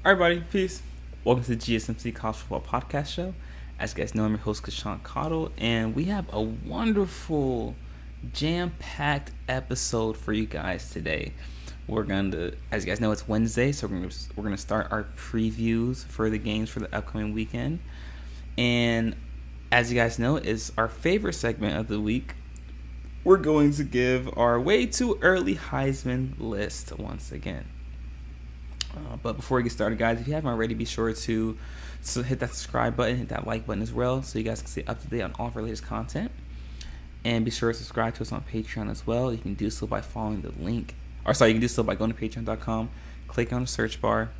All right, everybody, peace. Welcome to the GSMC College Football Podcast Show. As you guys know, I'm your host, Casuan, and we have a wonderful, jam-packed episode for you guys today. We're going to, as you guys know, it's Wednesday, so we're gonna start our previews for the games for the upcoming weekend. And as you guys know, it's our favorite segment of the week. We're going to give our way too early Heisman list once again. But before we get started, guys, if you haven't already, be sure to hit that subscribe button, hit that like button as well, so you guys can stay up to date on all of our latest content. And be sure to subscribe to us on Patreon as well. You can do so by following the link. You can do so by going to patreon.com, click on the search bar,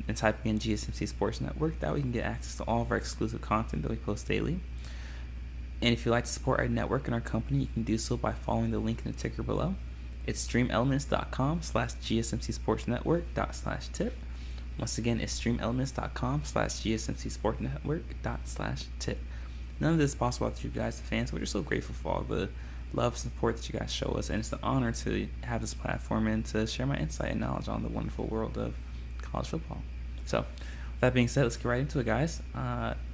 and typing in GSMC Sports Network. That way you can get access to all of our exclusive content that we post daily. And if you'd like to support our network and our company, you can do so by following the link in the ticker below. It's streamelements.com/GSMC Sports Network./tip. Once again, it's streamelements.com/GSMC Sports Network./tip. None of this is possible without you guys, the fans. We're just so grateful for all the love and support that you guys show us. And it's an honor to have this platform and to share my insight and knowledge on the wonderful world of college football. So, with that being said, let's get right into it, guys.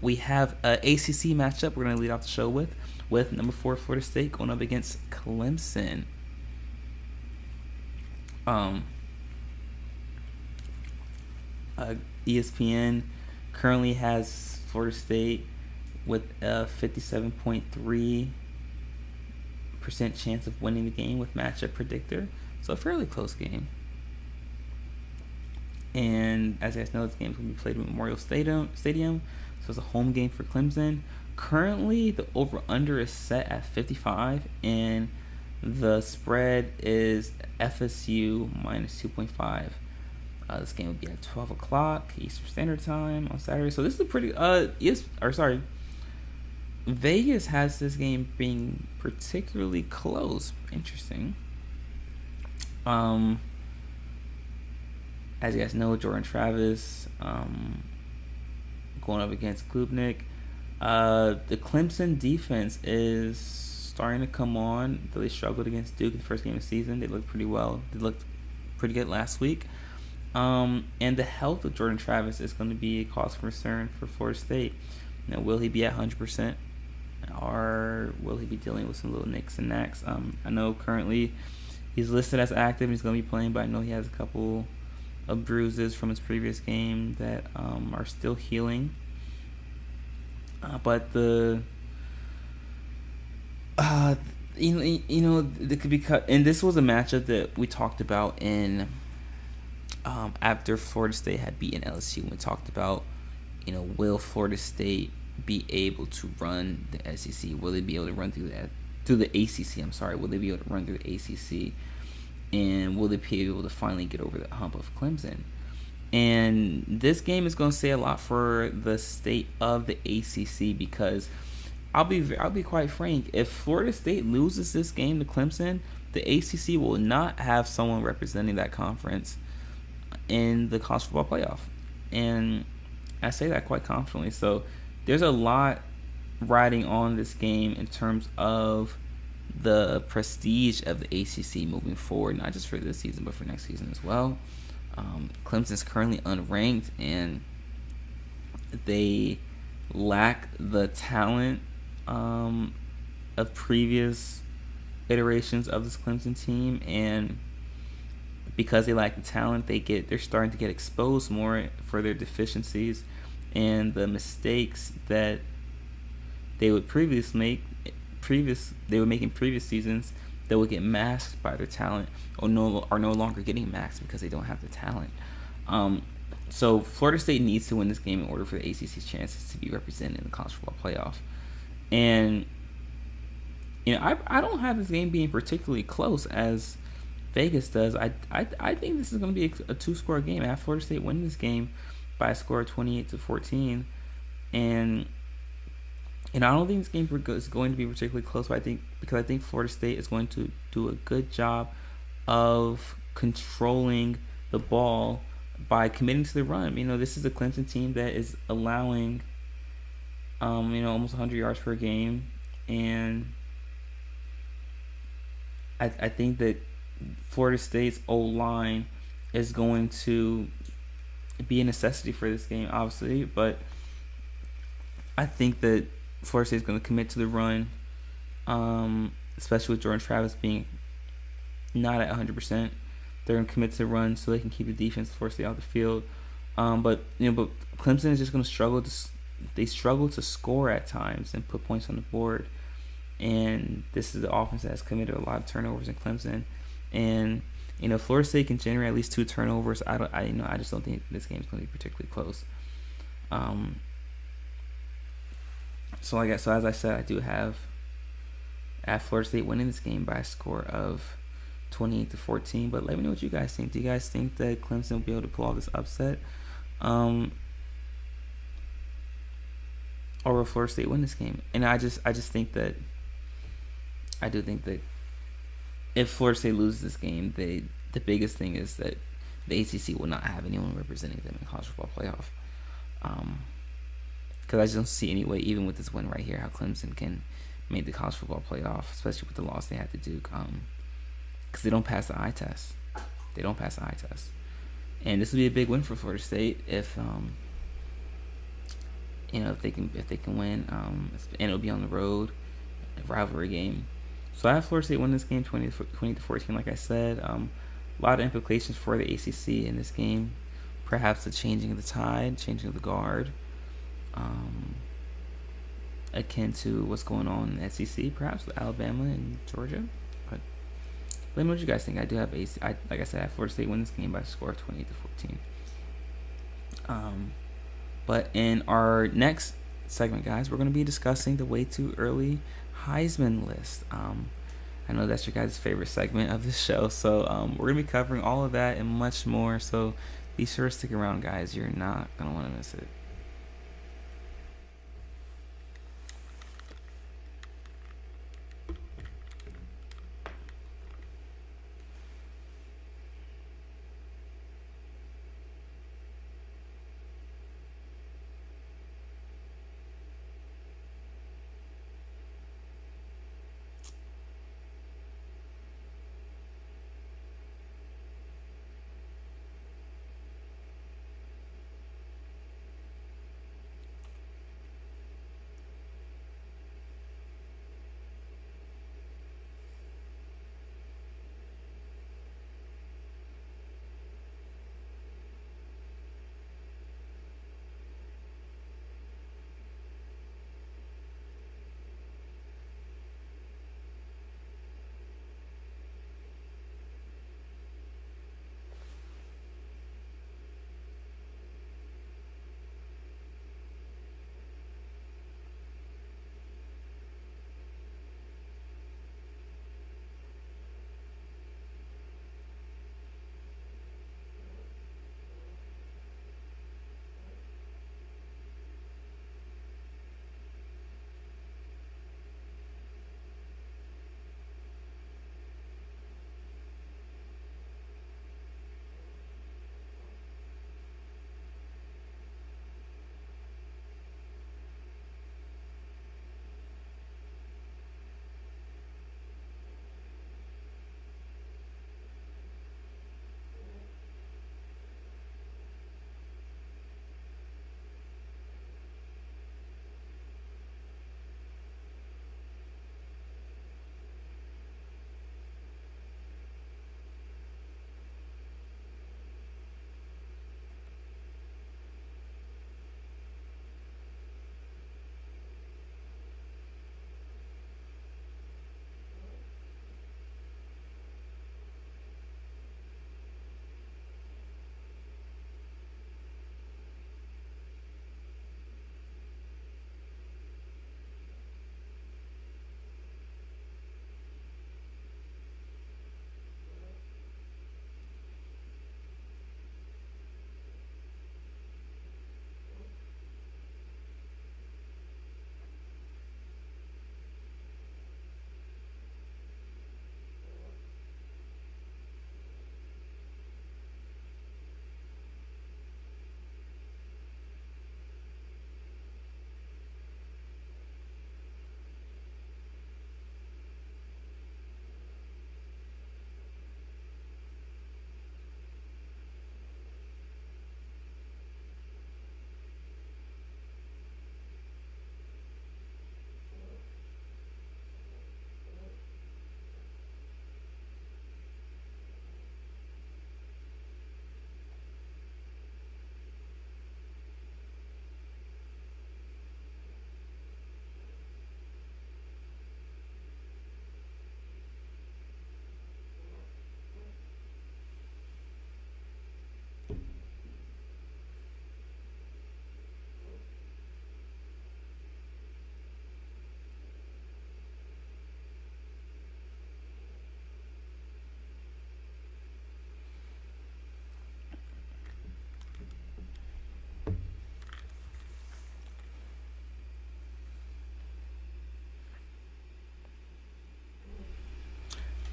We have an ACC matchup we're going to lead off the show with number 4 Florida State going up against Clemson. ESPN currently has Florida State with a 57.3% chance of winning the game with Matchup Predictor. So a fairly close game. And as you guys know, this game is going to be played at Memorial Stadium. So it's a home game for Clemson. Currently, the over-under is set at 55, and the spread is FSU minus 2.5. This game will be at 12 o'clock Eastern Standard Time on Saturday. So this is a pretty Vegas has this game being particularly close. Interesting. As you guys know, Jordan Travis going up against Klubnik. The Clemson defense is starting to come on. They struggled against Duke in the first game of the season. They looked pretty well. They looked pretty good last week. And the health of Jordan Travis is going to be a cause for concern for Florida State. Now, will he be at 100%? Or will he be dealing with some little nicks and knacks? I know currently he's listed as active and he's going to be playing, but I know he has a couple of bruises from his previous game that are still healing. But it could be cut. And this was a matchup that we talked about in after Florida State had beaten LSU. We talked about, will Florida State be able to run the SEC? Will they be able to run through the ACC? I'm sorry. Will they be able to run through the ACC? And will they be able to finally get over the hump of Clemson? And this game is going to say a lot for the state of the ACC, because I'll be quite frank. If Florida State loses this game to Clemson, the ACC will not have someone representing that conference in the college football playoff. And I say that quite confidently. So there's a lot riding on this game in terms of the prestige of the ACC moving forward, not just for this season, but for next season as well. Clemson's currently unranked, and they lack the talent of previous iterations of this Clemson team, and because they lack the talent, they're starting to get exposed more for their deficiencies and the mistakes that they would make in previous seasons that would get masked by their talent, or are no longer getting masked because they don't have the talent. So Florida State needs to win this game in order for the ACC's chances to be represented in the college football playoff. And I don't have this game being particularly close as Vegas does. I think this is going to be a 2-score game. I have Florida State winning this game by a score of 28-14, and I don't think this game is going to be particularly close. But I think Florida State is going to do a good job of controlling the ball by committing to the run. This is a Clemson team that is allowing, almost 100 yards per game, and I think that Florida State's O-line is going to be a necessity for this game, obviously, but I think that Florida State is going to commit to the run, especially with Jordan Travis being not at 100%. They're going to commit to the run so they can keep the defense of Florida State out the field. But Clemson is just going to struggle to. They struggle to score at times and put points on the board, and this is the offense that has committed a lot of turnovers in Clemson, and Florida State can generate at least 2 turnovers. I just don't think this game is going to be particularly close. So as I said, I do have at Florida State winning this game by a score of 28-14. But let me know what you guys think. Do you guys think that Clemson will be able to pull off this upset? Or will Florida State win this game? And I just think that if Florida State loses this game, the biggest thing is that the ACC will not have anyone representing them in college football playoff. Because I just don't see any way, even with this win right here, how Clemson can make the college football playoff, especially with the loss they had to Duke. Because they don't pass the eye test. And this would be a big win for Florida State if they can win, and it'll be on the road, a rivalry game. So I have Florida State win this game 20-14, like I said. A lot of implications for the ACC in this game. Perhaps the changing of the tide, changing of the guard, akin to what's going on in the SEC, perhaps with Alabama and Georgia. But let me know what you guys think. I do have like I said, I have Florida State win this game by a score of 28-14. But in our next segment, guys, we're going to be discussing the way too early Heisman list. I know that's your guys' favorite segment of the show, so we're going to be covering all of that and much more. So be sure to stick around, guys. You're not going to want to miss it.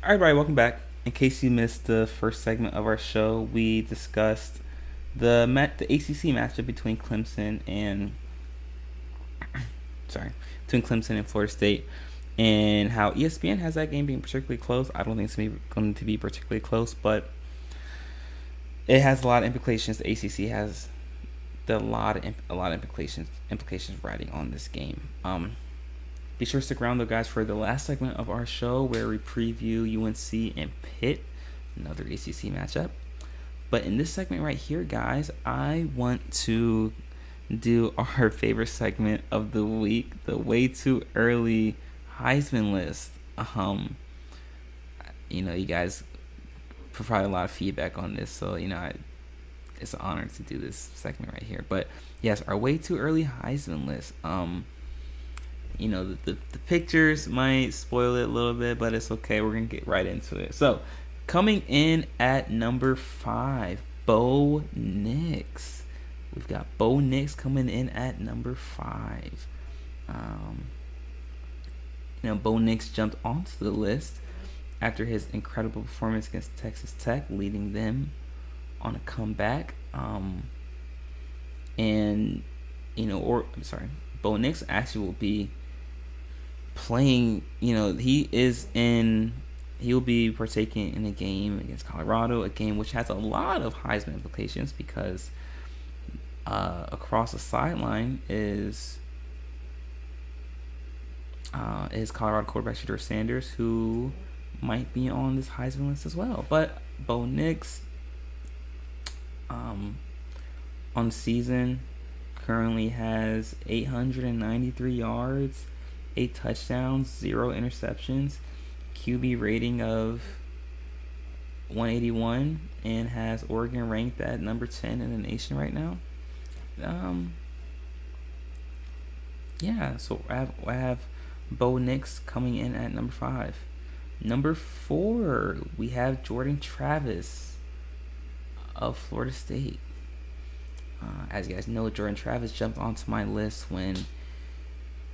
All right, everybody, welcome back. In case you missed the first segment of our show, we discussed the ACC matchup between Clemson and Florida State, and how ESPN has that game being particularly close. I don't think it's going to be particularly close, but it has a lot of implications. The ACC has a lot of implications riding on this game. Be sure to stick around though, guys, for the last segment of our show where we preview UNC and Pitt, another ACC matchup. But in this segment right here, guys, I want to do our favorite segment of the week, the way too early Heisman list. You guys provide a lot of feedback on this, so it's an honor to do this segment right here. But yes, our way too early Heisman list. The pictures might spoil it a little bit, but it's okay. We're gonna get right into it. So, coming in at number 5, Bo Nix. We've got Bo Nix coming in at number 5. Bo Nix jumped onto the list after his incredible performance against Texas Tech, leading them on a comeback. Bo Nix actually will be playing. He'll be partaking in a game against Colorado, a game which has a lot of Heisman implications because across the sideline is Colorado quarterback Shedeur Sanders, who might be on this Heisman list as well. But Bo Nix, on the season, currently has 893 yards, 8 touchdowns, 0 interceptions, QB rating of 181, and has Oregon ranked at number 10 in the nation right now. So I have Bo Nix coming in at number 5. Number 4, we have Jordan Travis of Florida State. As you guys know, Jordan Travis jumped onto my list when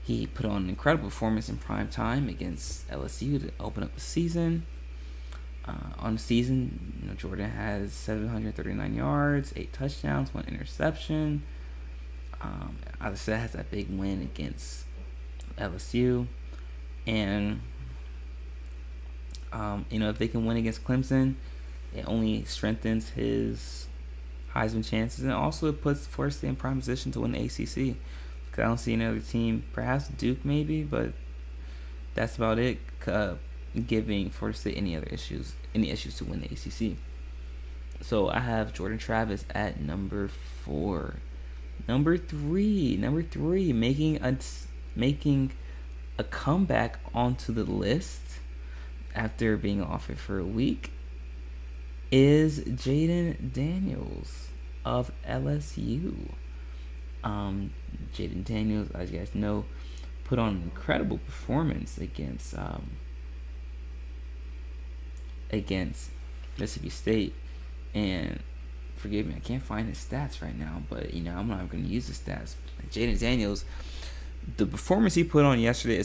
he put on an incredible performance in prime time against LSU to open up the season. On the season, Jordan has 739 yards, 8 touchdowns, 1 interception. As I said, has that big win against LSU. And, if they can win against Clemson, it only strengthens his Heisman chances, and also it puts Florida State in prime position to win the ACC. Because I don't see another team, perhaps Duke maybe, but that's about it. Giving Florida State any issues to win the ACC. So I have Jordan Travis at number 4. Number three, making a comeback onto the list after being off it for a week, is Jaden Daniels of LSU. Jaden Daniels, as you guys know, put on an incredible performance against Mississippi State. And forgive me, I can't find his stats right now, but I'm not going to use the stats. Jaden Daniels, the performance he put on yesterday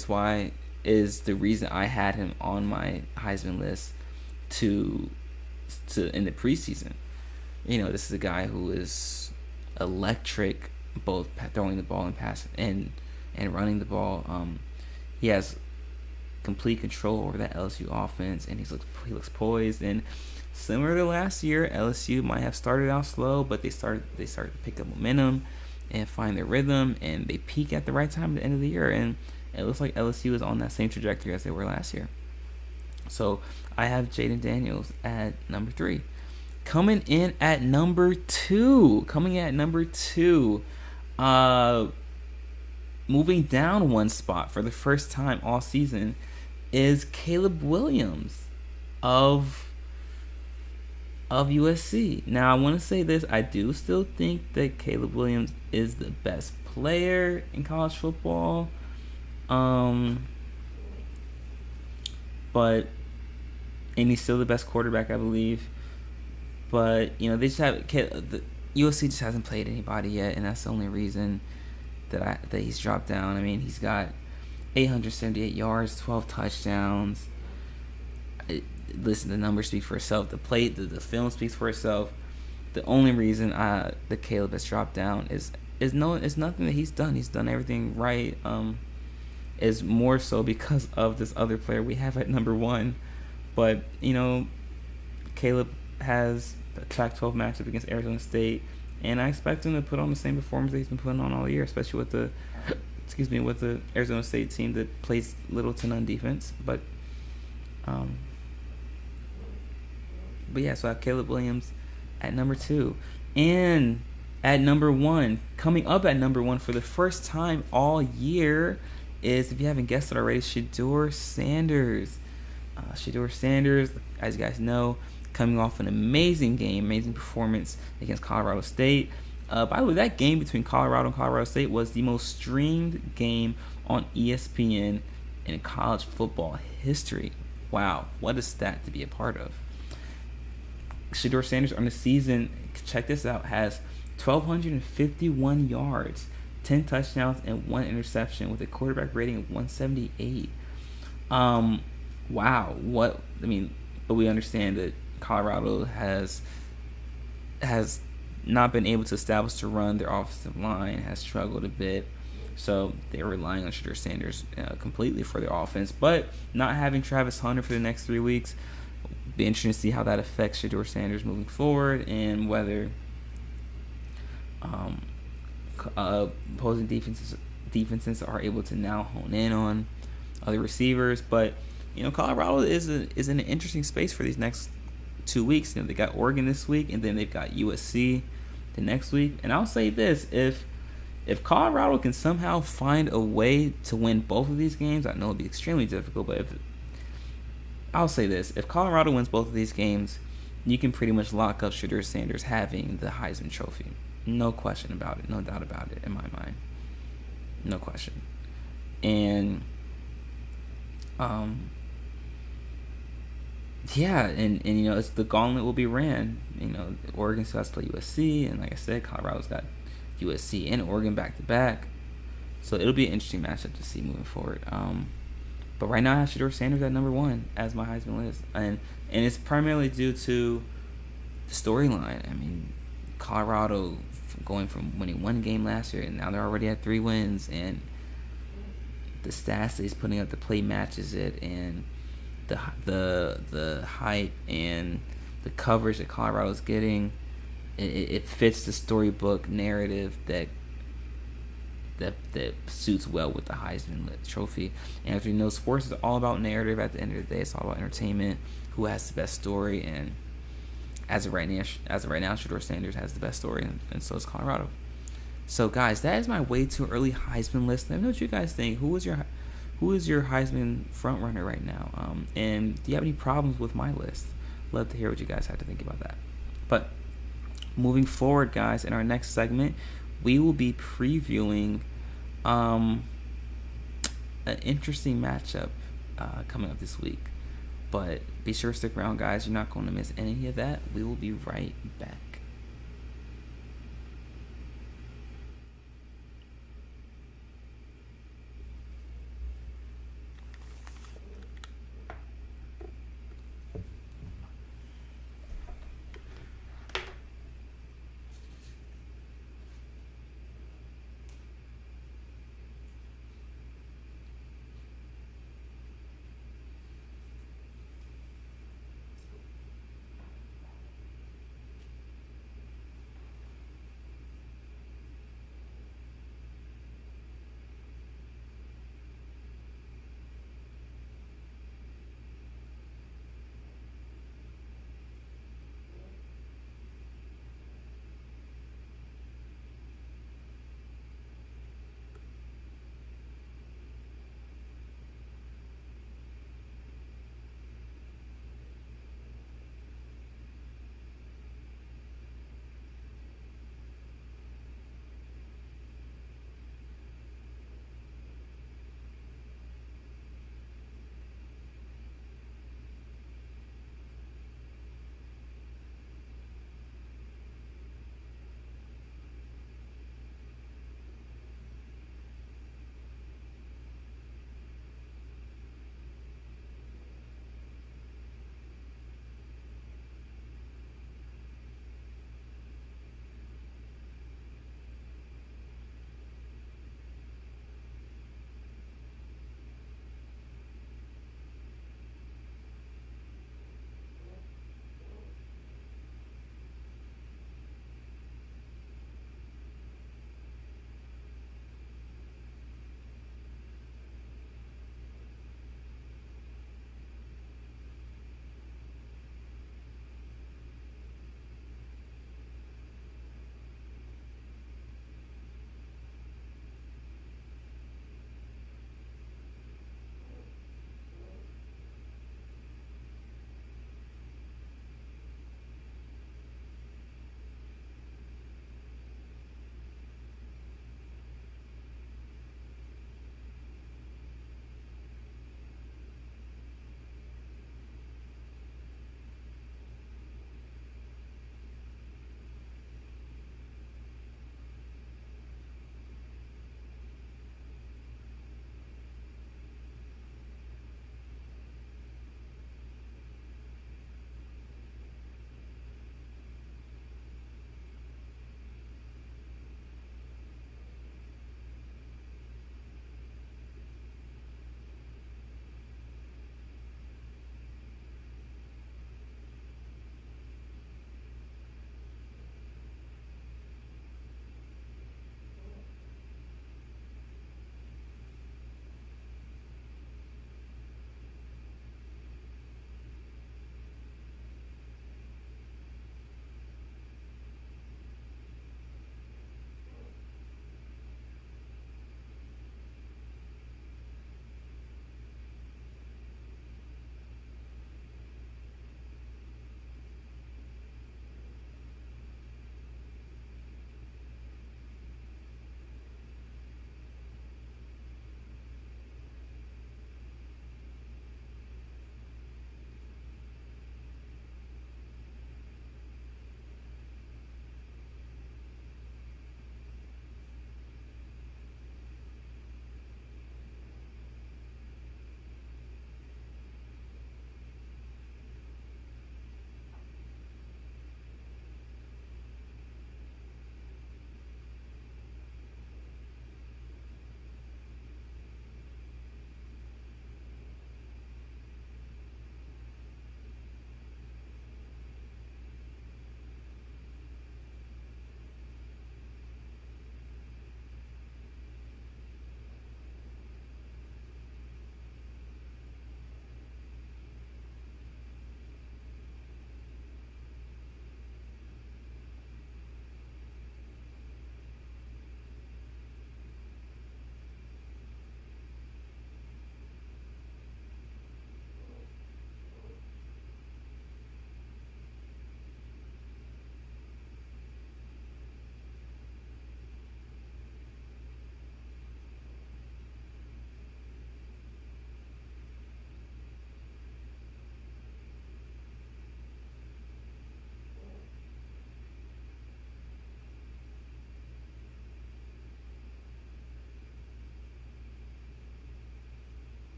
is the reason I had him on my Heisman list to in the preseason. This is a guy who is electric, both throwing the ball and passing and running the ball. He has complete control over that LSU offense, and he looks poised. And similar to last year, LSU might have started out slow, but they started to pick up momentum and find their rhythm, and they peak at the right time at the end of the year. And it looks like LSU is on that same trajectory as they were last year. So I have Jaden Daniels at number 3. Coming in at number 2. Moving down one spot for the first time all season is Caleb Williams of USC. Now, I want to say this. I do still think that Caleb Williams is the best player in college football. And he's still the best quarterback, I believe. But, they just USC just hasn't played anybody yet, and that's the only reason that he's dropped down. I mean, he's got 878 yards, 12 touchdowns. Listen, the numbers speak for itself. The film speaks for itself. The only reason the Caleb has dropped down is nothing that he's done. He's done everything right. Is more so because of this other player we have at number one. But Caleb has a Pac-12 matchup against Arizona State, and I expect him to put on the same performance that he's been putting on all year, especially with the Arizona State team that plays little to none defense. But yeah, so I have Caleb Williams at number 2, and at number 1, coming up at number 1 for the first time all year is, if you haven't guessed it already, Shedeur Sanders. Shedeur Sanders, as you guys know, coming off an amazing performance against Colorado State. By the way, that game between Colorado and Colorado State was the most streamed game on ESPN in college football history. Wow, what a stat to be a part of. Shedeur Sanders on the season, check this out, has 1,251 yards, 10 touchdowns, and 1 interception with a quarterback rating of 178. Wow, but we understand that Colorado has not been able to establish to run. Their offensive line has struggled a bit, so they're relying on Shedeur Sanders completely for their offense. But not having Travis Hunter for the next 3 weeks, be interesting to see how that affects Shedeur Sanders moving forward, and whether opposing defenses are able to now hone in on other receivers. But Colorado is in an interesting space for these next 2 weeks. They got Oregon this week, and then they've got USC the next week. And I'll say this: if Colorado can somehow find a way to win both of these games, I know it'll be extremely difficult, but I'll say this: if Colorado wins both of these games, you can pretty much lock up Shedeur Sanders having the Heisman Trophy. No question about it. No doubt about it in my mind. No question. And yeah, and it's the gauntlet will be ran. Oregon still has to play USC, and like I said, Colorado's got USC and Oregon back to back, so it'll be an interesting matchup to see moving forward. But right now I have Shedeur Sanders at number 1 as my Heisman list, and it's primarily due to the storyline. I mean, Colorado going from winning 1 game last year, and now they're already at 3 wins, and the stats that he's putting up, the play matches it, and the hype and the coverage that Colorado's getting, it fits the storybook narrative that suits well with the Heisman Trophy. And as we know, sports is all about narrative. At the end of the day, it's all about entertainment. Who has the best story? And as of right now, Shedeur Sanders has the best story, and so is Colorado. So, guys, that is my way too early Heisman list. Let me know what you guys think. Who is your Heisman front runner right now? And do you have any problems with my list? Love to hear what you guys have to think about that. But moving forward, guys, in our next segment, we will be previewing an interesting matchup coming up this week. But be sure to stick around, guys. You're not going to miss any of that. We will be right back.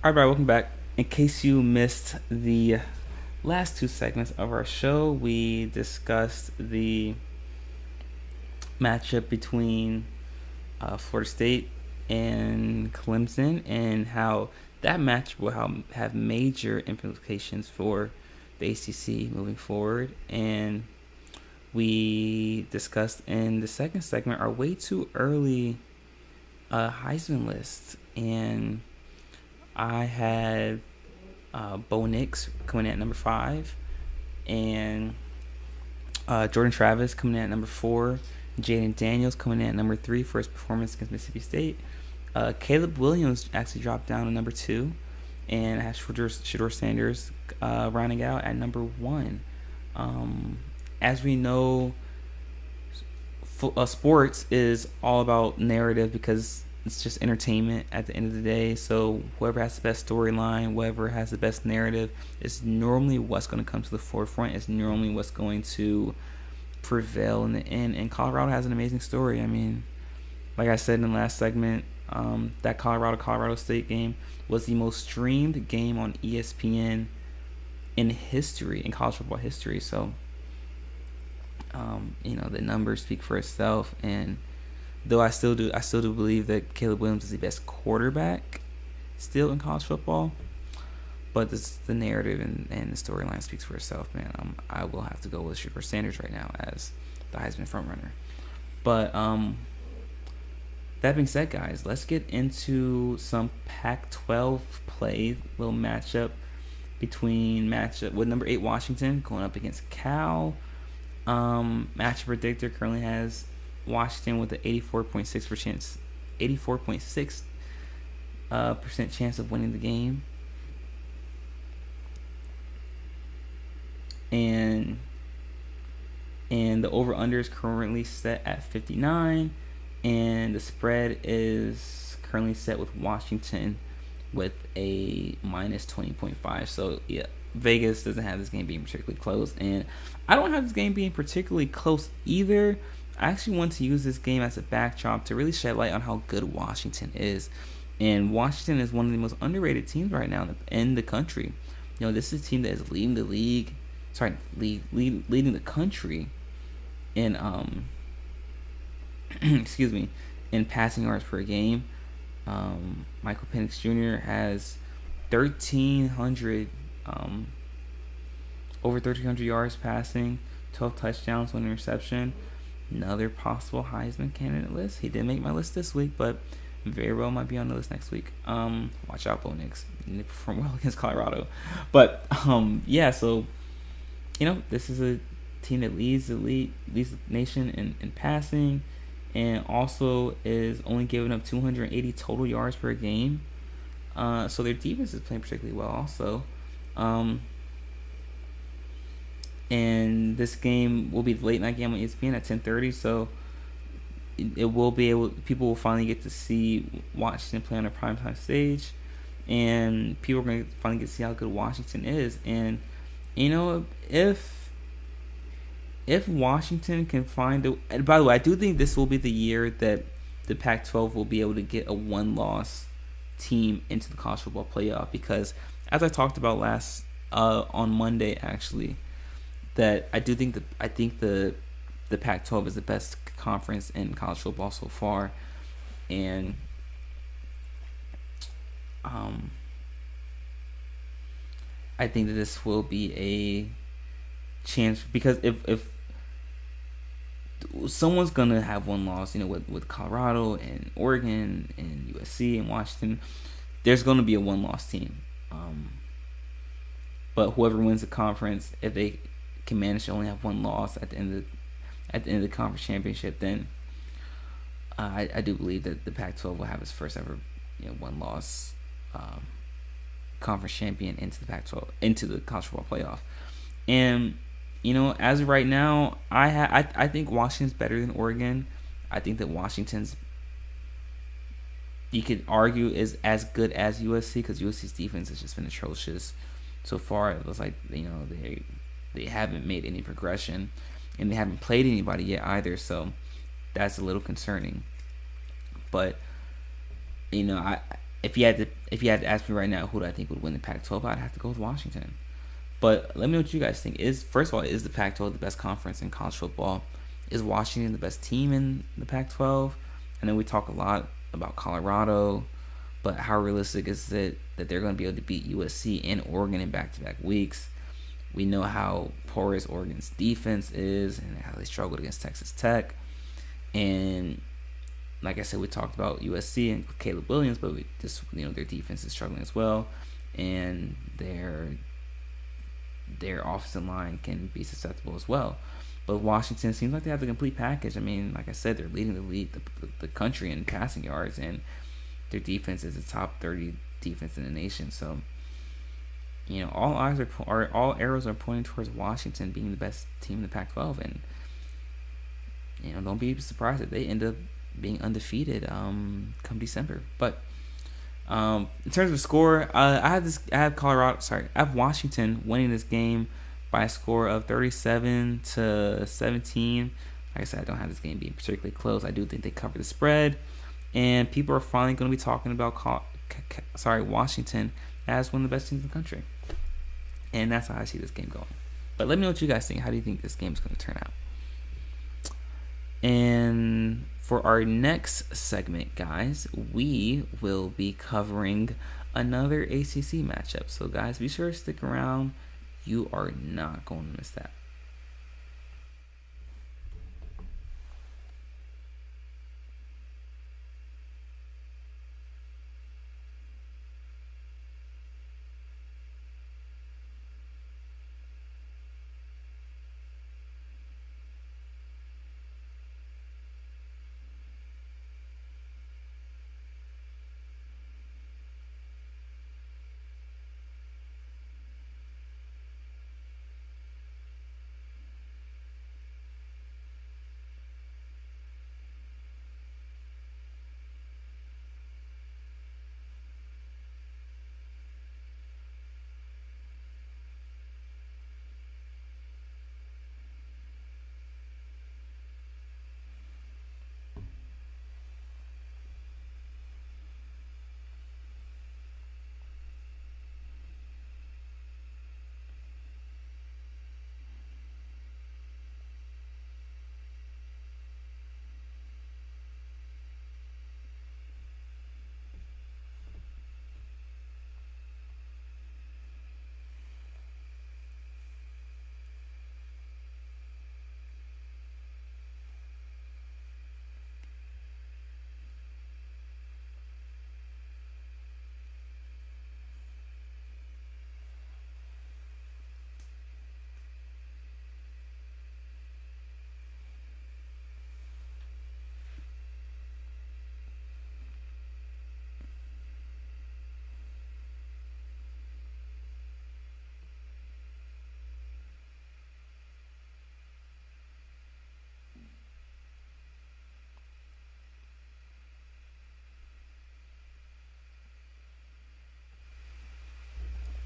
All right, welcome back. In case you missed the last two segments of our show, we discussed the matchup between Florida State and Clemson and how that match will have major implications for the ACC moving forward. And we discussed in the second segment our way too early Heisman list. And I had Bo Nix coming in at number 5, and Jordan Travis coming in at number 4, Jaden Daniels coming in at number 3 for his performance against Mississippi State. Caleb Williams actually dropped down to number 2, and I had Shedeur Sanders rounding out at number 1. As we know, sports is all about narrative because it's just entertainment at the end of the day. So whoever has the best storyline, whoever has the best narrative, is normally what's going to come to the forefront. It's normally what's going to prevail in the end. And Colorado has an amazing story. I mean, like I said in the last segment, that Colorado State game was the most streamed game on ESPN in history, in college football history. So, the numbers speak for itself. And though I still do believe that Caleb Williams is the best quarterback still in college football, but the narrative and the storyline speaks for itself, man. I will have to go with Shedeur Sanders right now as the Heisman frontrunner. But that being said, guys, let's get into some Pac-12 play. Little matchup with number 8 Washington going up against Cal. Matchup predictor currently has Washington with an 84.6% chance of winning the game, and the over/under is currently set at 59, and the spread is currently set with Washington with a minus 20.5. So yeah, Vegas doesn't have this game being particularly close, and I don't have this game being particularly close either. I actually want to use this game as a backdrop to really shed light on how good Washington is. And Washington is one of the most underrated teams right now in the country. This is a team that is leading the league. Leading the country in in passing yards per game. Michael Penix Jr. has 1,300 over 1,300 yards passing, 12 touchdowns, 1 interception. Another possible Heisman candidate list. He didn't make my list this week, but very well might be on the list next week. Watch out, Bo Nix. He performed well against Colorado. But so this is a team that leads the nation in passing, and also is only giving up 280 total yards per game. So their defense is playing particularly well also. And this game will be the late night game on ESPN at 10:30. So people will finally get to see Washington play on a primetime stage, and people are going to finally get to see how good Washington is. And if Washington can and by the way, I do think this will be the year that the Pac-12 will be able to get a one-loss team into the college football playoff, because as I talked about on Monday actually, that I think the Pac-12 is the best conference in college football so far, and I think that this will be a chance, because if someone's gonna have one loss, with Colorado and Oregon and USC and Washington, there's gonna be a one-loss team. But whoever wins the conference, if they can manage to only have one loss at the end of the conference championship, then I do believe that the Pac-12 will have its first ever one loss conference champion into the Pac-12, into the college football playoff. And as of right now, I think Washington's better than Oregon. I think that Washington's, you could argue, is as good as USC, because USC's defense has just been atrocious so far. It looks like they haven't made any progression, and they haven't played anybody yet either. So that's a little concerning. But if you had to ask me right now who do I think would win the Pac-12, I'd have to go with Washington. But let me know what you guys think. First of all, is the Pac-12 the best conference in college football? Is Washington the best team in the Pac-12? I know we talk a lot about Colorado, but how realistic is it that they're going to be able to beat USC and Oregon in back-to-back weeks? We know how porous Oregon's defense is and how they struggled against Texas Tech. And like I said, we talked about USC and Caleb Williams, but their defense is struggling as well, and their offensive line can be susceptible as well. But Washington seems like they have the complete package. I mean, like I said, they're leading the country in passing yards, and their defense is the top 30 defense in the nation. So, all arrows are pointing towards Washington being the best team in the Pac-12, and don't be surprised if they end up being undefeated come December. But in terms of score, I have Washington winning this game by a score of 37-17. Like I said, I don't have this game being particularly close. I do think they cover the spread, and people are finally going to be talking about Washington as one of the best teams in the country. And that's how I see this game going. But let me know what you guys think. How do you think this game is going to turn out? And for our next segment, guys, we will be covering another ACC matchup. So, guys, be sure to stick around. You are not going to miss that.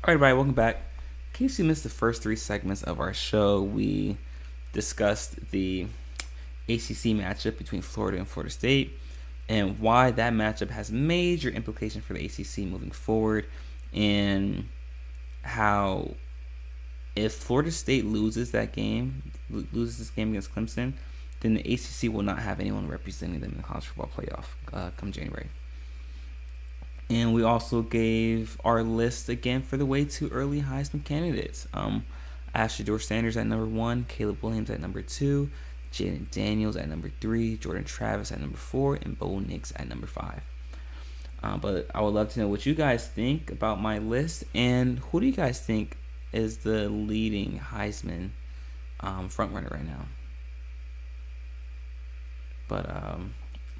All right, everybody, welcome back. In case you missed the first 3 segments of our show, we discussed the ACC matchup between Florida and Florida State and why that matchup has major implications for the ACC moving forward, and how if Florida State loses this game against Clemson, then the ACC will not have anyone representing them in the college football playoff come January. And we also gave our list again for the way too early Heisman candidates. Ashley Dorr Sanders at number 1, Caleb Williams at number 2, Jaden Daniels at number 3, Jordan Travis at number 4, and Bo Nix at number 5. But I would love to know what you guys think about my list, and who do you guys think is the leading Heisman frontrunner right now? But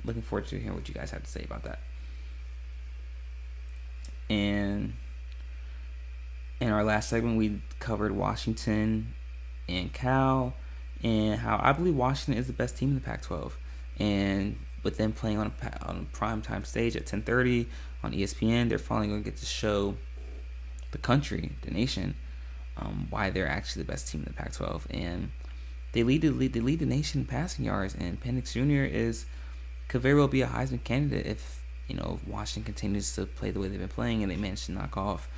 looking forward to hearing what you guys have to say about that. And in our last segment, we covered Washington and Cal, and how I believe Washington is the best team in the Pac-12. And with them playing on a primetime stage at 10:30 on ESPN, they're finally going to get to show the country, the nation, why they're actually the best team in the Pac-12. And they lead the nation in passing yards. And Penix Jr. could very well be a Heisman candidate if if Washington continues to play the way they've been playing and they manage to knock off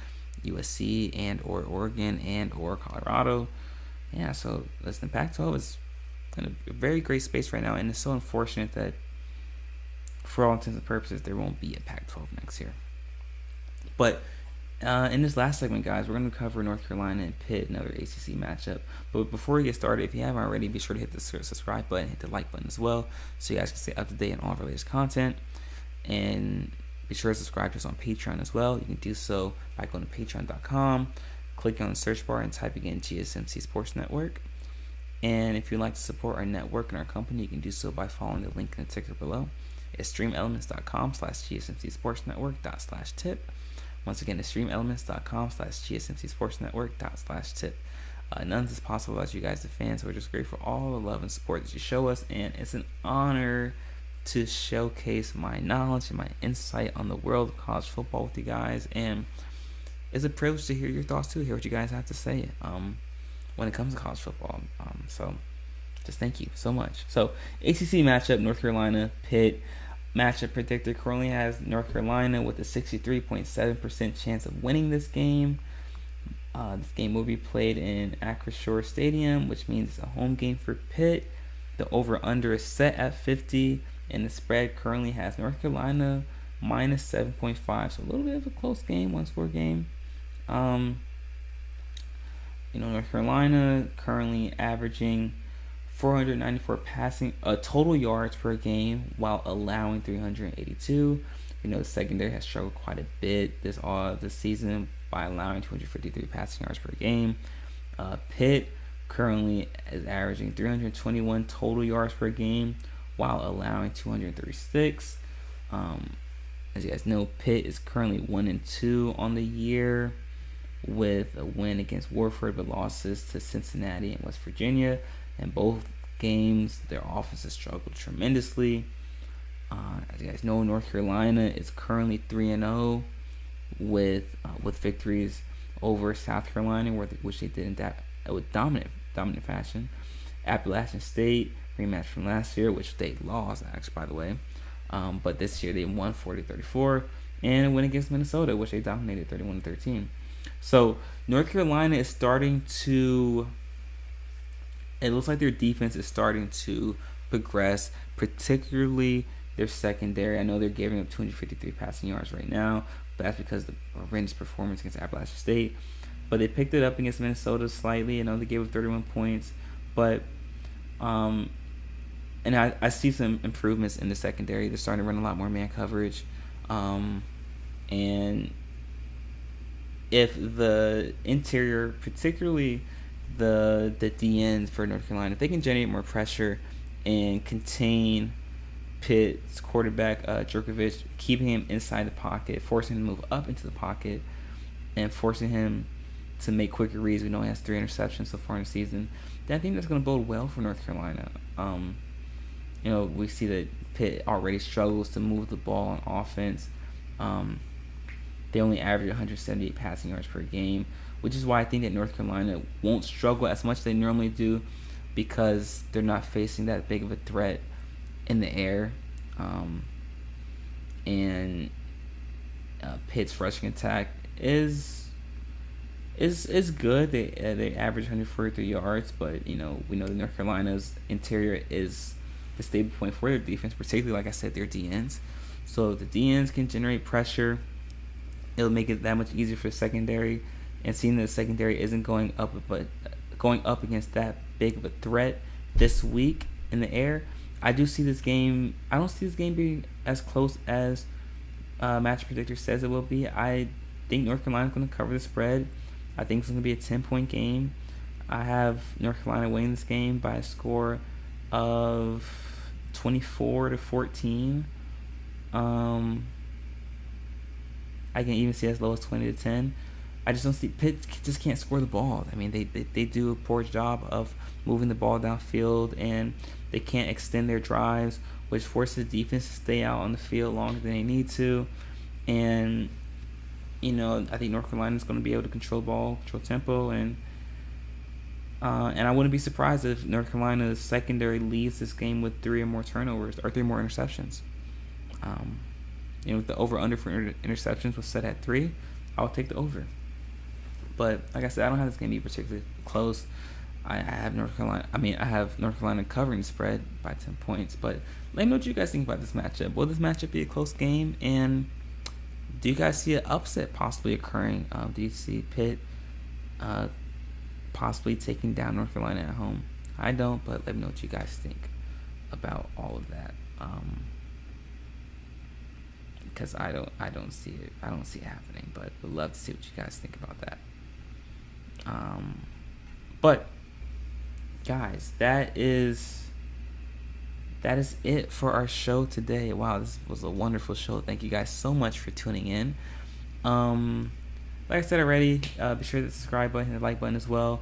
USC and or Oregon and or Colorado. Yeah, so listen, Pac-12 is in a very great space right now, and it's so unfortunate that for all intents and purposes there won't be a Pac-12 next year. But in this last segment, guys, we're going to cover North Carolina and Pitt, another ACC matchup. But before we get started, if you haven't already, be sure to hit the subscribe button, hit the like button as well, so you guys can stay up to date on all of our latest content. And be sure to subscribe to us on Patreon as well. You can do so by going to patreon.com, clicking on the search bar and typing in GSMC Sports Network. And if you'd like to support our network and our company, you can do so by following the link in the ticker below. It's streamelements.com/GSMC Sports Network/tip. Once again, it's streamelements.com/GSMC Sports Network/tip. None of this is possible without you guys, the fans. So we're just grateful for all the love and support that you show us, and it's an honor to showcase my knowledge and my insight on the world of college football with you guys. And it's a privilege to hear your thoughts too, hear what you guys have to say when it comes to college football. So just thank you so much. So ACC matchup, North Carolina, Pitt. Matchup predictor currently has North Carolina with a 63.7% chance of winning this game. This game will be played in Acrisure Stadium, which means it's a home game for Pitt. The over-under is set at 50, and the spread currently has North Carolina minus 7.5. So a little bit of a close game, one-score game. North Carolina currently averaging 494 passing total yards per game while allowing 382. The secondary has struggled quite a bit this season by allowing 253 passing yards per game. Pitt currently is averaging 321 total yards per game while allowing 236. As you guys know, Pitt is currently 1-2 on the year, with a win against Warford but losses to Cincinnati and West Virginia. In both games, their offense has struggled tremendously. As you guys know, North Carolina is currently 3-0 with victories over South Carolina, which they did with dominant fashion. Appalachian State, rematch from last year, which they lost, actually, by the way. But this year they won 40-34, and a win against Minnesota, which they dominated 31-13. So North Carolina is starting to... It looks like their defense is starting to progress, particularly their secondary. I know they're giving up 253 passing yards right now, but that's because of the horrendous performance against Appalachian State. But they picked it up against Minnesota slightly. I know they gave up 31 points, but and I see some improvements in the secondary. They're starting to run a lot more man coverage, and if the interior, particularly the DNs for North Carolina, if they can generate more pressure and contain Pitt's quarterback Djokovic, keeping him inside the pocket, forcing him to move up into the pocket, and forcing him to make quicker reads. We know he has 3 interceptions so far in the season. I think that's going to bode well for North Carolina. We see that Pitt already struggles to move the ball on offense. They only average 178 passing yards per game, which is why I think that North Carolina won't struggle as much as they normally do, because they're not facing that big of a threat in the air. And Pitt's rushing attack is good. They average 143 yards, but we know that North Carolina's interior is the stable point for their defense, particularly, like I said, their DNs. So if the DNs can generate pressure, it'll make it that much easier for the secondary. And seeing that the secondary isn't going up against that big of a threat this week in the air, I don't see this game being as close as Match Predictor says it will be. I think North Carolina's going to cover the spread. I think it's going to be a 10-point game. I have North Carolina winning this game by a score of 24-14. I can even see as low as 20-10. I just don't see Pitt just can't score the ball. I mean, they do a poor job of moving the ball downfield, and they can't extend their drives, which forces the defense to stay out on the field longer than they need to. And I think North Carolina is going to be able to control the ball, control tempo, and I wouldn't be surprised if North Carolina's secondary leads this game with 3 or more turnovers or 3 more interceptions. If the over-under for interceptions was set at 3, I would take the over. But like I said, I don't have this game to be particularly close. I have North Carolina. I have North Carolina covering the spread by 10 points. But let me know what you guys think about this matchup. Will this matchup be a close game? And do you guys see an upset possibly occurring? Do you see Pitt possibly taking down North Carolina at home? I don't, but let me know what you guys think about all of that. Because I don't see it. I don't see it happening. But would love to see what you guys think about that. But guys, that is it for our show today. Wow, this was a wonderful show. Thank you guys so much for tuning in. Like I said already, be sure to subscribe button and the like button as well.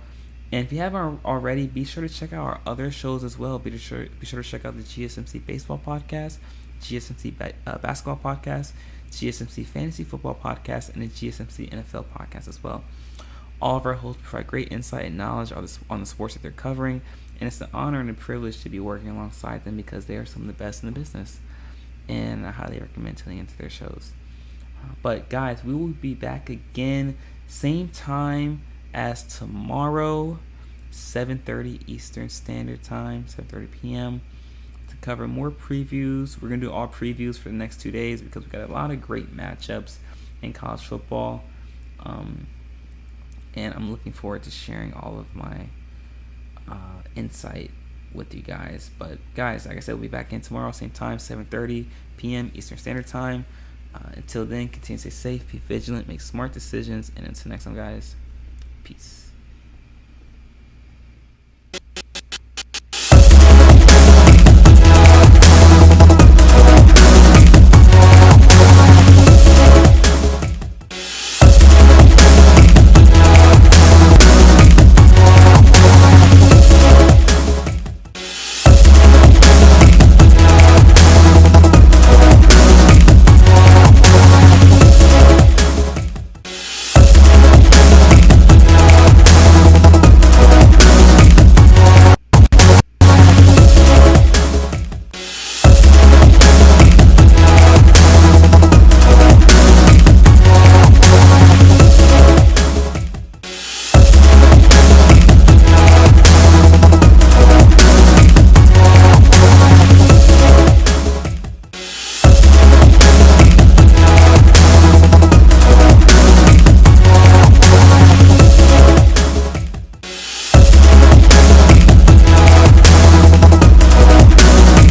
And if you haven't already, be sure to check out our other shows as well. Be sure to check out the GSMC Baseball Podcast, GSMC Basketball Podcast, GSMC Fantasy Football Podcast, and the GSMC NFL Podcast as well. All of our hosts provide great insight and knowledge on the sports that they're covering, and it's an honor and a privilege to be working alongside them because they are some of the best in the business, and I highly recommend tuning into their shows. But guys, we will be back again, same time as tomorrow, 7:30 Eastern Standard Time, 7:30 p.m. to cover more previews. We're going to do all previews for the next 2 days because we've got a lot of great matchups in college football. And I'm looking forward to sharing all of my insight with you guys. But guys, like I said, we'll be back in tomorrow, same time, 7:30 p.m. Eastern Standard Time. Until then, continue to stay safe, be vigilant, make smart decisions, and until next time, guys, peace.